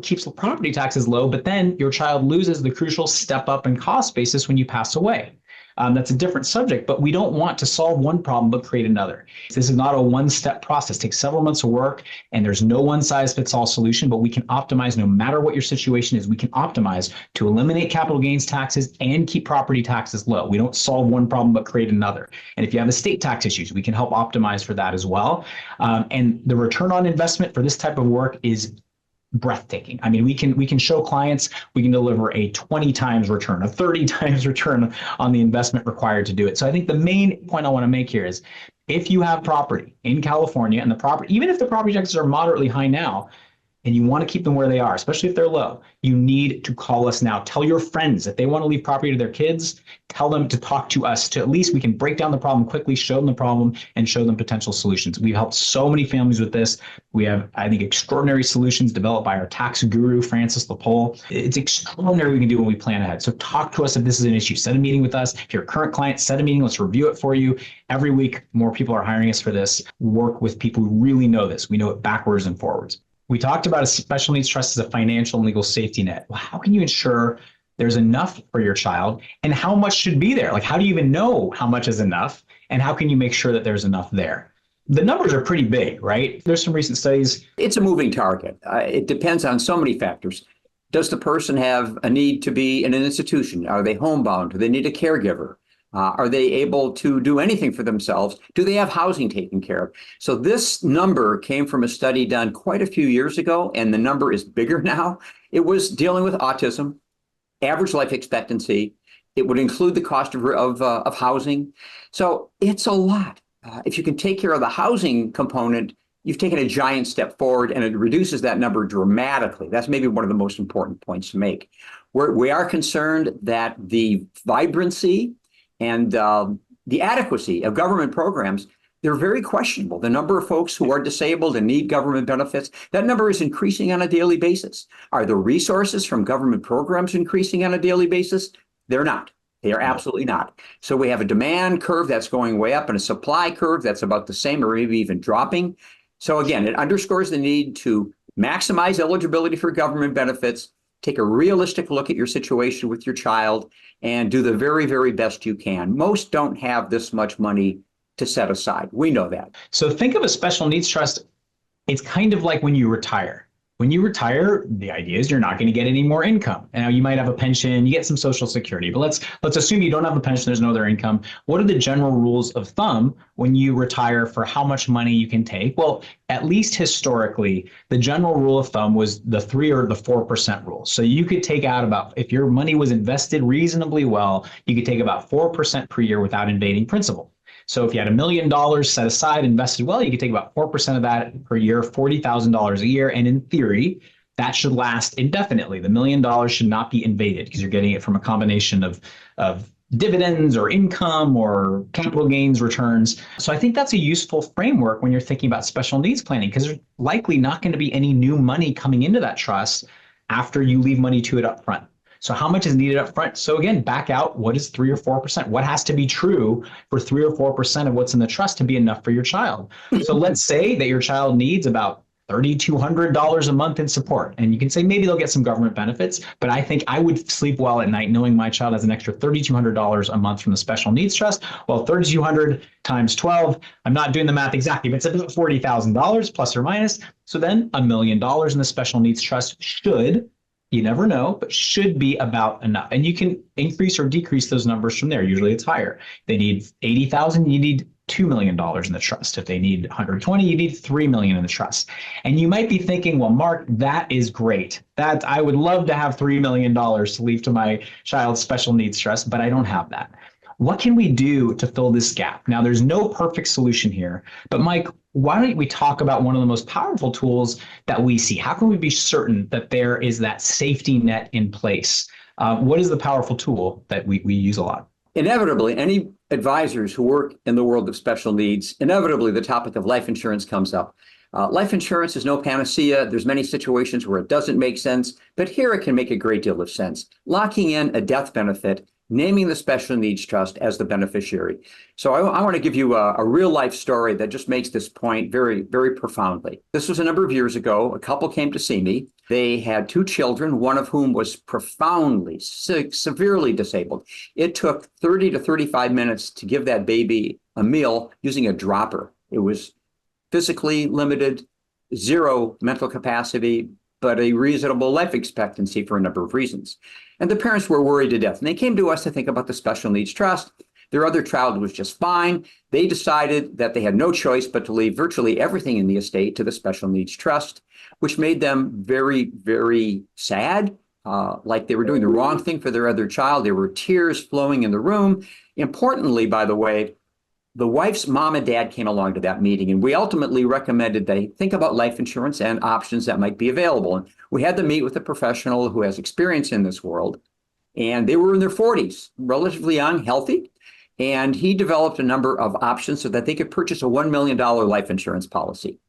keeps the property taxes low, but then your child loses the crucial step up in cost basis when you pass away. That's a different subject, but we don't want to solve one problem but create another. This is not a one-step process. It takes several months of work, and there's no one-size-fits-all solution, but we can optimize no matter what your situation is. We can optimize to eliminate capital gains taxes and keep property taxes low. We don't solve one problem but create another. And if you have estate tax issues, we can help optimize for that as well. And the return on investment for this type of work is breathtaking. I mean, we can show clients we can deliver a 20 times return, a 30 times return on the investment required to do it. So I think the main point I want to make here is if you have property in California and even if the property taxes are moderately high now, and you want to keep them where they are, especially if they're low, you need to call us now. Tell your friends if they want to leave property to their kids, tell them to talk to us to at least we can break down the problem quickly, show them the problem, and show them potential solutions. We've helped so many families with this. We have, I think, extraordinary solutions developed by our tax guru, Francis LaPole. It's extraordinary what we can do when we plan ahead. So talk to us if this is an issue. Set a meeting with us. If you're a current client, set a meeting. Let's review it for you. Every week, more people are hiring us for this. Work with people who really know this. We know it backwards and forwards. We talked about a special needs trust as a financial and legal safety net. Well, how can you ensure there's enough for your child and how much should be there? Like, how do you even know how much is enough and how can you make sure that there's enough there? The numbers are pretty big, right? There's some recent studies. It's a moving target. It depends on so many factors. Does the person have a need to be in an institution? Are they homebound? Do they need a caregiver? Are they able to do anything for themselves? Do they have housing taken care of? So this number came from a study done quite a few years ago, and the number is bigger now. It was dealing with autism, average life expectancy, It would include the cost of housing. So it's a lot. If you can take care of the housing component, you've taken a giant step forward, and it reduces that number dramatically. That's maybe one of the most important points to make. We are concerned that the vibrancy and the adequacy of government programs, they're very questionable. The number of folks who are disabled and need government benefits, that number is increasing on a daily basis. Are the resources from government programs increasing on a daily basis? They're not. They are absolutely not. So we have a demand curve that's going way up and a supply curve that's about the same or maybe even dropping. So again, it underscores the need to maximize eligibility for government benefits, take a realistic look at your situation with your child, and do the very, very best you can. Most don't have this much money to set aside. We know that. So think of a special needs trust. It's kind of like when you retire. When you retire, the idea is you're not going to get any more income. Now you might have a pension, you get some Social Security, but let's assume you don't have a pension, there's no other income. What are the general rules of thumb when you retire for how much money you can take? Well, at least historically, the general rule of thumb was the 3 or the 4% rule. So you could take out about, if your money was invested reasonably well, you could take about 4% per year without invading principal. So if you had $1 million set aside, invested well, you could take about 4% of that per year, $40,000 a year. And in theory, that should last indefinitely. The $1 million should not be invaded because you're getting it from a combination of dividends or income or capital gains returns. So I think that's a useful framework when you're thinking about special needs planning, because there's likely not going to be any new money coming into that trust after you leave money to it up front. So how much is needed up front? So again, back out, what is 3 or 4%? What has to be true for 3 or 4% of what's in the trust to be enough for your child? So let's say that your child needs about $3,200 a month in support. And you can say maybe they'll get some government benefits, but I think I would sleep well at night knowing my child has an extra $3,200 a month from the special needs trust. Well, 3,200 times 12, I'm not doing the math exactly, but it's about $40,000 plus or minus. So then $1 million in the special needs trust should, you never know, but should be about enough. And you can increase or decrease those numbers from there. Usually it's higher. If they need 80,000, you need $2 million in the trust. If they need 120, you need $3 million in the trust. And you might be thinking, well, Mark, that is great. That I would love to have $3 million to leave to my child's special needs trust, but I don't have that. What can we do to fill this gap? Now, there's no perfect solution here, but Mike, why don't we talk about one of the most powerful tools that we see? How can we be certain that there is that safety net in place? What is the powerful tool that we use a lot? Inevitably, any advisors who work in the world of special needs, inevitably the topic of life insurance comes up. Life insurance is no panacea. There's many situations where it doesn't make sense, but here it can make a great deal of sense. Locking in a death benefit, naming the special needs trust as the beneficiary. So I want to give you a real life story that just makes this point very, very profoundly. This was a number of years ago. A couple came to see me. They had 2 children, one of whom was profoundly, severely disabled. It took 30 to 35 minutes to give that baby a meal using a dropper. It was physically limited, 0 mental capacity, but a reasonable life expectancy for a number of reasons. And the parents were worried to death. And they came to us to think about the special needs trust. Their other child was just fine. They decided that they had no choice but to leave virtually everything in the estate to the special needs trust, which made them very, very sad, like they were doing the wrong thing for their other child. There were tears flowing in the room. Importantly, by the way, the wife's mom and dad came along to that meeting, and we ultimately recommended they think about life insurance and options that might be available. And we had to meet with a professional who has experience in this world, and they were in their 40s, relatively young, healthy, and he developed a number of options so that they could purchase a $1 million life insurance policy.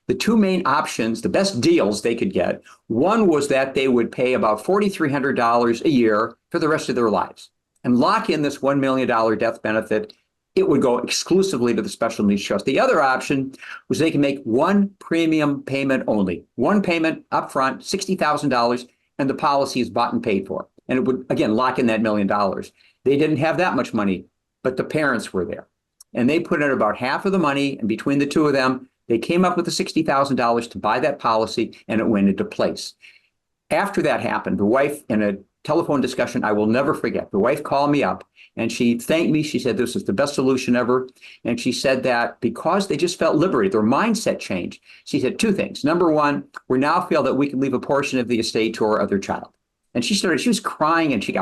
The 2 main options, the best deals they could get, one was that they would pay about $4,300 a year for the rest of their lives and lock in this $1 million death benefit. It would go exclusively to the special needs trust. The other option was they can make 1 premium payment only, 1 payment upfront, $60,000, and the policy is bought and paid for. And it would, again, lock in that $1 million. They didn't have that much money, but the parents were there. And they put in about half of the money, and between the 2 of them, they came up with the $60,000 to buy that policy, and it went into place. After that happened, the wife, in a telephone discussion I will never forget, the wife called me up and she thanked me. She said this was the best solution ever. And she said that because they just felt liberated, their mindset changed. She said 2 things. Number 1, we now feel that we can leave a portion of the estate to our other child. And she was crying and she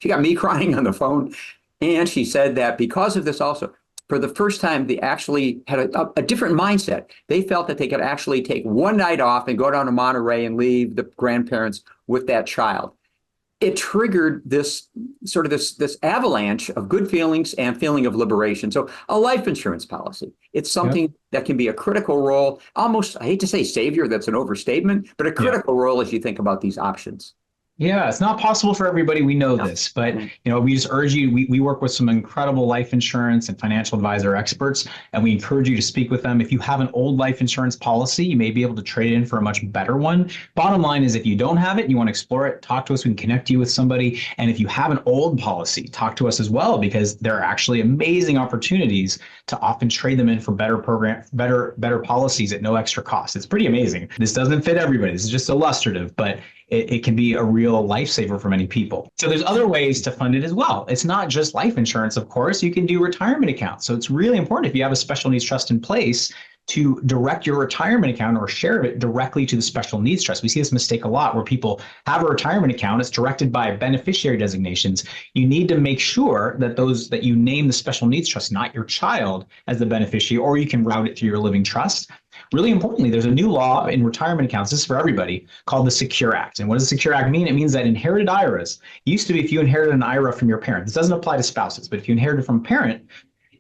She got me crying on the phone. And she said that because of this also, for the first time, they actually had a different mindset. They felt that they could actually take one night off and go down to Monterey and leave the grandparents with that child. It triggered this sort of this avalanche of good feelings and feeling of liberation. So a life insurance policy, it's something that can be a critical role, almost, I hate to say savior, that's an overstatement, but a critical role as you think about these options. Yeah, it's not possible for everybody. We know this, but we just urge you. We work with some incredible life insurance and financial advisor experts, and we encourage you to speak with them. If you have an old life insurance policy, you may be able to trade in for a much better one. Bottom line is, if you don't have it, and you want to explore it, talk to us. We can connect you with somebody. And if you have an old policy, talk to us as well, because there are actually amazing opportunities to often trade them in for better policies at no extra cost. It's pretty amazing. This doesn't fit everybody. This is just illustrative, but it can be a real lifesaver for many people. So there's other ways to fund it as well. It's not just life insurance, of course. You can do retirement accounts. So it's really important, if you have a special needs trust in place, to direct your retirement account or share of it directly to the special needs trust. We see this mistake a lot where people have a retirement account, it's directed by beneficiary designations. You need to make sure that that you name the special needs trust, not your child, as the beneficiary, or you can route it through your living trust. Really importantly, there's a new law in retirement accounts, this is for everybody, called the Secure Act. And what does the Secure Act mean? It means that inherited IRAs, used to be if you inherited an IRA from your parent, this doesn't apply to spouses, but if you inherited from a parent,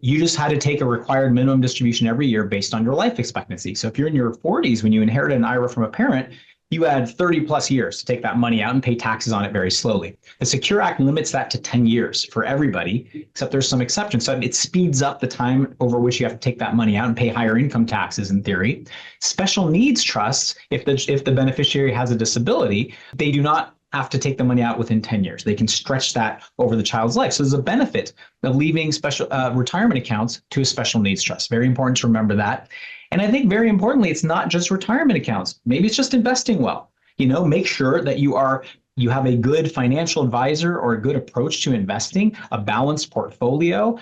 you just had to take a required minimum distribution every year based on your life expectancy. So if you're in your 40s when you inherited an IRA from a parent, you had 30 plus years to take that money out and pay taxes on it very slowly. The Secure Act limits that to 10 years for everybody, except there's some exceptions. So it speeds up the time over which you have to take that money out and pay higher income taxes in theory. Special needs trusts, if the beneficiary has a disability, they do not have to take the money out within 10 years. They can stretch that over the child's life. So there's a benefit of leaving special retirement accounts to a special needs trust. Very important to remember that. And I think very importantly, it's not just retirement accounts. Maybe it's just investing well. Make sure that you have a good financial advisor or a good approach to investing, a balanced portfolio,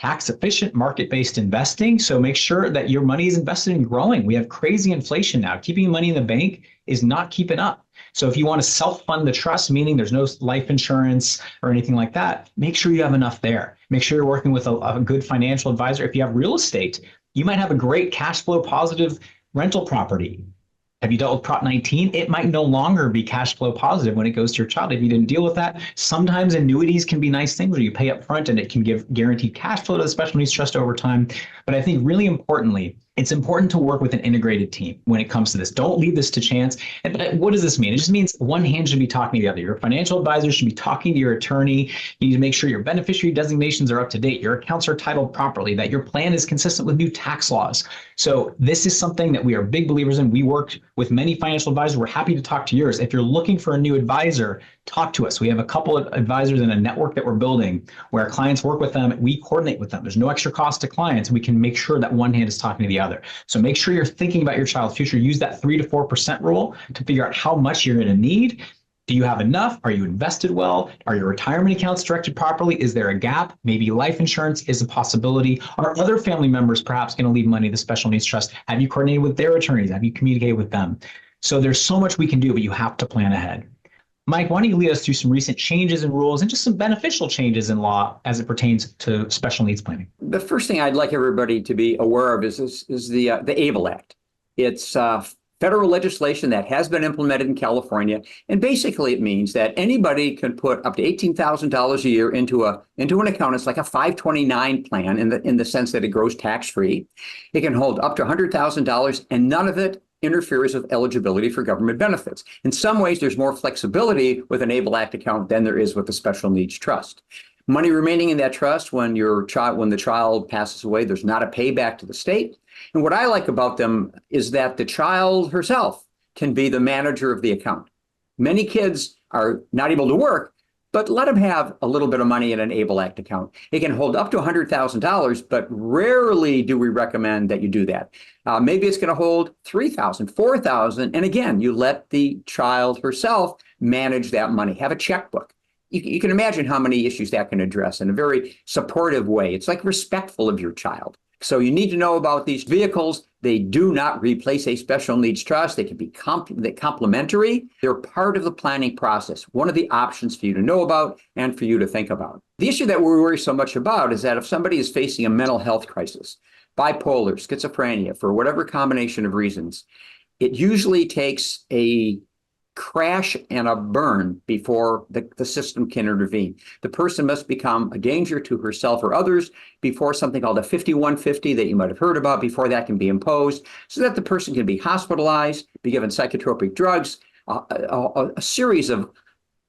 tax efficient market-based investing. So make sure that your money is invested in growing. We have crazy inflation now. Keeping money in the bank is not keeping up. So if you want to self-fund the trust, meaning there's no life insurance or anything like that, make sure you have enough there. Make sure you're working with a good financial advisor. If you have real estate, you might have a great cash flow positive rental property. Have you dealt with Prop 19? It might no longer be cash flow positive when it goes to your child if you didn't deal with that. Sometimes annuities can be nice things where you pay up front and it can give guaranteed cash flow to the special needs trust over time. But I think really importantly, it's important to work with an integrated team when it comes to this. Don't leave this to chance. And what does this mean? It just means one hand should be talking to the other. Your financial advisor should be talking to your attorney. You need to make sure your beneficiary designations are up to date, your accounts are titled properly, that your plan is consistent with new tax laws. So this is something that we are big believers in. We worked with many financial advisors. We're happy to talk to yours. If you're looking for a new advisor, talk to us. We have a couple of advisors in a network that we're building where clients work with them. We coordinate with them. There's no extra cost to clients. We can make sure that one hand is talking to the other. So make sure you're thinking about your child's future. Use that 3 to 4% rule to figure out how much you're going to need. Do you have enough? Are you invested well? Are your retirement accounts directed properly? Is there a gap? Maybe life insurance is a possibility. Are other family members perhaps going to leave money to the special needs trust? Have you coordinated with their attorneys? Have you communicated with them? So there's so much we can do, but you have to plan ahead. Mike, why don't you lead us through some recent changes in rules and just some beneficial changes in law as it pertains to special needs planning? The first thing I'd like everybody to be aware of is the ABLE Act. It's federal legislation that has been implemented in California, and basically it means that anybody can put up to $18,000 a year into an account. It's like a 529 plan in the sense that it grows tax-free. It can hold up to $100,000, and none of it interferes with eligibility for government benefits. In some ways, there's more flexibility with an ABLE Act account than there is with the special needs trust. Money remaining in that trust when the child passes away, there's not a payback to the state. And what I like about them is that the child herself can be the manager of the account. Many kids are not able to work, but let them have a little bit of money in an ABLE Act account. It can hold up to $100,000, but rarely do we recommend that you do that. Maybe it's going to hold $3,000, $4,000. And again, you let the child herself manage that money, have a checkbook. You can imagine how many issues that can address in a very supportive way. It's like respectful of your child. So you need to know about these vehicles. They do not replace a special needs trust. They can be complementary. They're part of the planning process, one of the options for you to know about and for you to think about. The issue that we worry so much about is that if somebody is facing a mental health crisis, bipolar, schizophrenia, for whatever combination of reasons, it usually takes a crash and a burn before the system can intervene. The person must become a danger to herself or others before something called a 5150 that you might have heard about, before that can be imposed, so that the person can be hospitalized, be given psychotropic drugs. A series of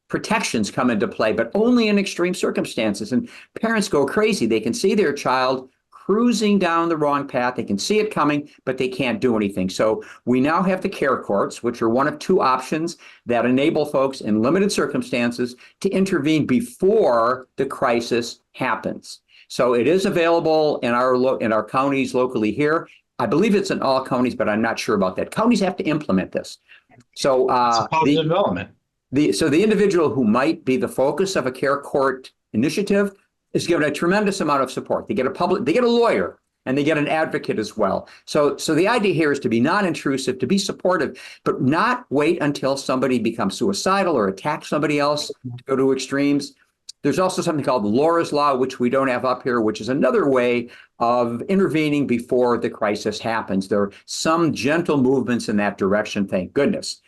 protections come into play, but only in extreme circumstances. And parents go crazy. They can see their child cruising down the wrong path. They can see it coming, but they can't do anything. So we now have the care courts, which are one of two options that enable folks in limited circumstances to intervene before the crisis happens. So it is available in our counties locally here. I believe it's in all counties, but I'm not sure about that. Counties have to implement this. So it's a positive development. So the individual who might be the focus of a care court initiative is given a tremendous amount of support. They get a lawyer, and they get an advocate as well. So the idea here is to be non-intrusive, to be supportive, but not wait until somebody becomes suicidal or attacks somebody else to go to extremes. There's also something called Laura's Law, which we don't have up here, which is another way of intervening before the crisis happens. There are some gentle movements in that direction, thank goodness.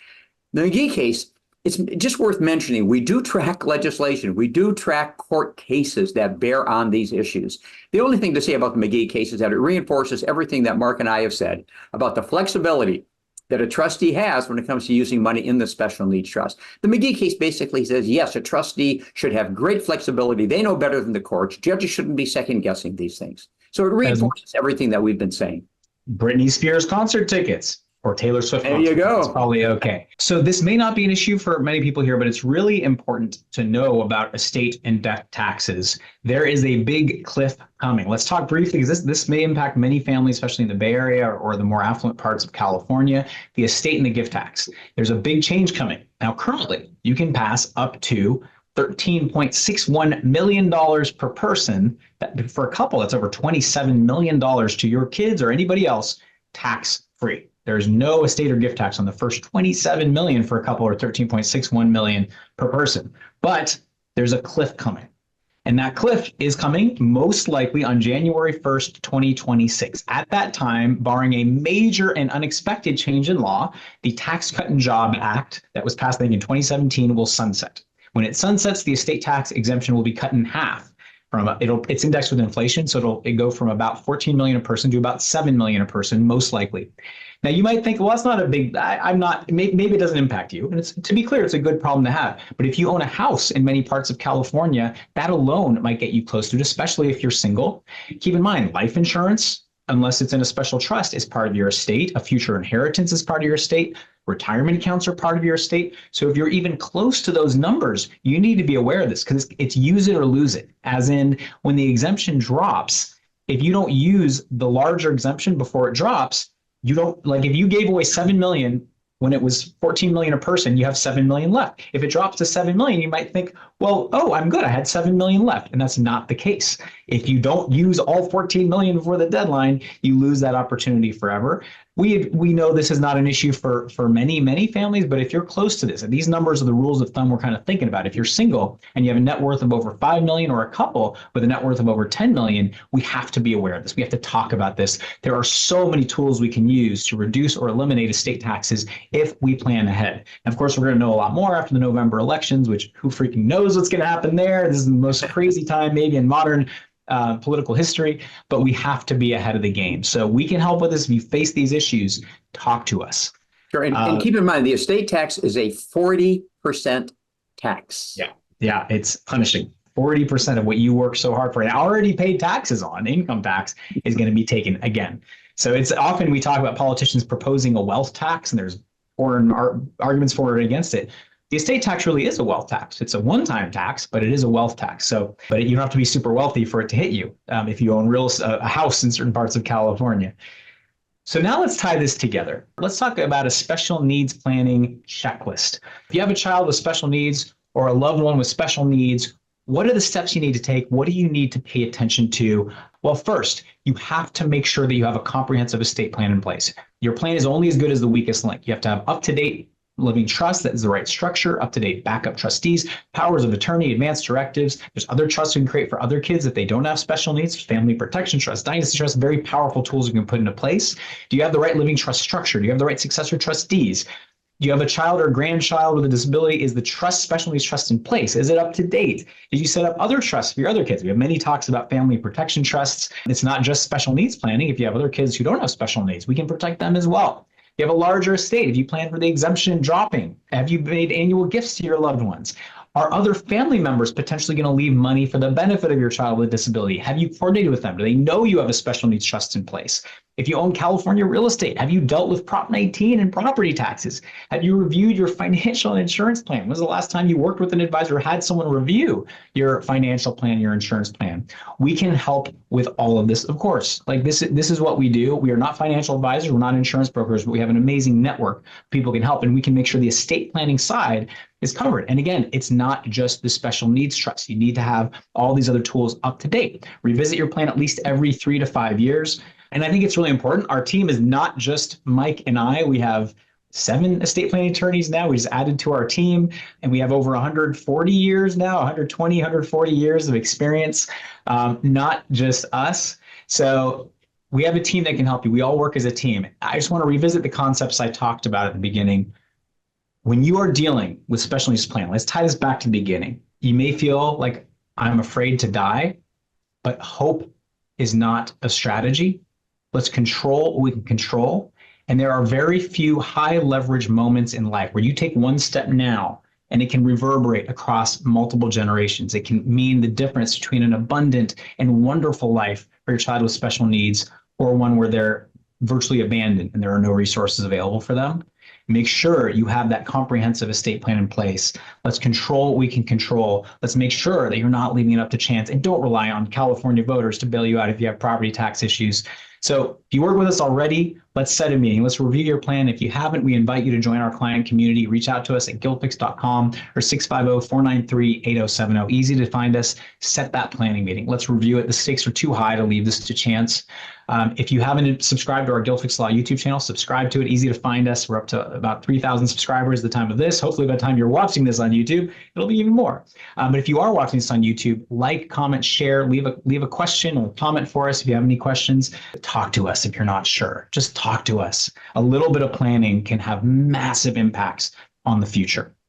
The McGee case, it's just worth mentioning, we do track legislation. We do track court cases that bear on these issues. The only thing to say about the McGee case is that it reinforces everything that Mark and I have said about the flexibility that a trustee has when it comes to using money in the special needs trust. The McGee case basically says, yes, a trustee should have great flexibility. They know better than the courts. Judges shouldn't be second guessing these things. So it reinforces everything that we've been saying. Britney Spears concert tickets. Or Taylor Swift. There you go. It's probably okay. So this may not be an issue for many people here, but it's really important to know about estate and death taxes. There is a big cliff coming. Let's talk briefly, because this may impact many families, especially in the Bay Area or the more affluent parts of California, the estate and the gift tax. There's a big change coming. Now, currently, you can pass up to $13.61 million per person. That, for a couple, that's over $27 million to your kids or anybody else, tax-free. There's no estate or gift tax on the first 27 million for a couple, or 13.61 million per person. But there's a cliff coming. And that cliff is coming most likely on January 1st, 2026. At that time, barring a major and unexpected change in law, the Tax Cut and Job Act that was passed, I think, in 2017 will sunset. When it sunsets, the estate tax exemption will be cut in half. It's indexed with inflation, so it'll go from about 14 million a person to about 7 million a person, most likely. Now, you might think, well, that's not a big, maybe it doesn't impact you. And to be clear, it's a good problem to have. But if you own a house in many parts of California, that alone might get you close to it, especially if you're single. Keep in mind, life insurance, unless it's in a special trust, is part of your estate. A future inheritance is part of your estate. Retirement accounts are part of your estate. So if you're even close to those numbers, you need to be aware of this, because it's use it or lose it. As in, when the exemption drops, if you don't use the larger exemption before it drops, you don't, like, if you gave away 7 million when it was 14 million a person, you have 7 million left. If it drops to 7 million, you might think, well, oh, I'm good. I had 7 million left. And that's not the case. If you don't use all 14 million before the deadline, you lose that opportunity forever. We know this is not an issue for many families, but if you're close to this, and these numbers are the rules of thumb we're kind of thinking about. If you're single and you have a net worth of over 5 million, or a couple with a net worth of over 10 million, we have to be aware of this. We have to talk about this. There are so many tools we can use to reduce or eliminate estate taxes if we plan ahead. And of course, we're going to know a lot more after the November elections, which who freaking knows what's going to happen there. This is the most crazy time maybe in modern political history, but we have to be ahead of the game. So we can help with this. If you face these issues, talk to us. Sure. And keep in mind, the estate tax is a 40% tax. Yeah, it's punishing. 40% of what you work so hard for and already paid taxes on, income tax, is going to be taken again. So it's often we talk about politicians proposing a wealth tax, and there's arguments for and against it. The estate tax really is a wealth tax. It's a one-time tax, but it is a wealth tax. But you don't have to be super wealthy for it to hit you if you own a house in certain parts of California. So now let's tie this together. Let's talk about a special needs planning checklist. If you have a child with special needs or a loved one with special needs, what are the steps you need to take? What do you need to pay attention to? Well, first, you have to make sure that you have a comprehensive estate plan in place. Your plan is only as good as the weakest link. You have to have up-to-date living trust that is the right structure, up-to-date backup trustees, powers of attorney, advanced directives. There's other trusts you can create for other kids if they don't have special needs, family protection trust, dynasty trust, very powerful tools you can put into place. Do you have the right living trust structure? Do you have the right successor trustees? Do you have a child or grandchild with a disability? Is the trust, special needs trust in place? Is it up to date? Did you set up other trusts for your other kids? We have many talks about family protection trusts. It's not just special needs planning. If you have other kids who don't have special needs, we can protect them as well. You have a larger estate. If you plan for the exemption dropping, have you made annual gifts to your loved ones? Are other family members potentially going to leave money for the benefit of your child with a disability? Have you coordinated with them? Do they know you have a special needs trust in place? If you own California real estate, have you dealt with Prop 19 and property taxes? Have you reviewed your financial and insurance plan? When was the last time you worked with an advisor or had someone review your financial plan, your insurance plan? We can help with all of this, of course. Like this is what we do. We are not financial advisors. We're not insurance brokers, but we have an amazing network. People can help, and we can make sure the estate planning side is covered. And again, it's not just the special needs trust. You need to have all these other tools up to date. Revisit your plan at least every 3 to 5 years. And I think it's really important. Our team is not just Mike and I. We have 7 estate planning attorneys now. We just added to our team, and we have over 140 years now, 120, 140 years of experience, not just us. So we have a team that can help you. We all work as a team. I just want to revisit the concepts I talked about at the beginning. When you are dealing with special needs plan, let's tie this back to the beginning. You may feel like I'm afraid to die, but hope is not a strategy. Let's control what we can control. And there are very few high leverage moments in life where you take one step now and it can reverberate across multiple generations. It can mean the difference between an abundant and wonderful life for your child with special needs or one where they're virtually abandoned and there are no resources available for them. Make sure you have that comprehensive estate plan in place. Let's control what we can control. Let's make sure that you're not leaving it up to chance, and don't rely on California voters to bail you out if you have property tax issues. So if you work with us already, let's set a meeting. Let's review your plan. If you haven't, we invite you to join our client community. Reach out to us at gilfix.com or 650-493-8070. Easy to find us. Set that planning meeting. Let's review it. The stakes are too high to leave this to chance. If you haven't subscribed to our Gilfix Law YouTube channel, subscribe to it. Easy to find us. We're up to about 3,000 subscribers at the time of this. Hopefully by the time you're watching this on YouTube, it'll be even more. But if you are watching this on YouTube, like, comment, share, leave a question or comment for us if you have any questions. Talk to us if you're not sure. Just talk to us. A little bit of planning can have massive impacts on the future.